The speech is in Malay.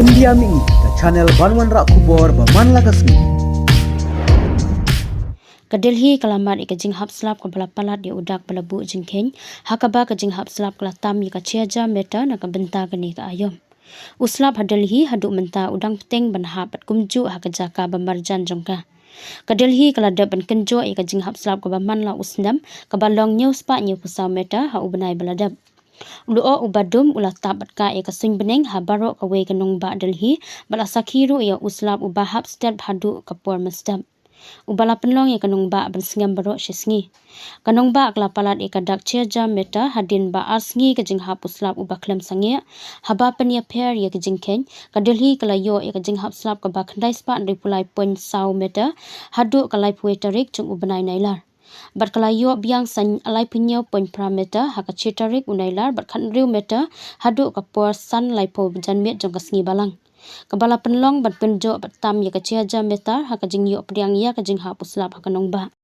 India mi ke channel Banwan Rak Kubor Baman Lagasni. Ke Delhi kalamat ika jing hap slap ke bala palat di udak bala bu jingkeng hakaba ke jing hap slap ke tam ika ciaja meta na ke benta ke ni ke ayom. Uslap ha Delhi haduk menta udang peteng ban hap at kumju ha ke jaka bamarjan jongka. Ke Delhi kala dap ban kenjo ika jing hap slap ke baman la usnam ke balong nyau spa nyau kusau meta ha ubenai baladap. Luo ubadum ulah tabat ka ika sing beneng ha barok ke we ke nongba Delhi bala sakiru ia uslap ubahap step haduk ke por mestap. Ubala penlong ya kanong ba ban singam barok shisngi. Kanong ba akla palat ika dak ciaja meta hadin ba asngi ke jing hap uslap uba klem sangya. Haba penia per ya ke jing ken. Kadilhi kala yo ya ke jing hap slap ke ba kandai spa dari pulai poin saw meta. Haduk kalai pue tarik cung ubenai nailar. Bat kala yo biang san alai pinyau poin prameta haka citarik unailar bat kan riu meta haduk kapor san lai po janmet jong kasngi balang. Kebala penlong bat penjo bat tam ya ke ciaja meta haka jing yo priang ya ke jing hap uslap haka nongba.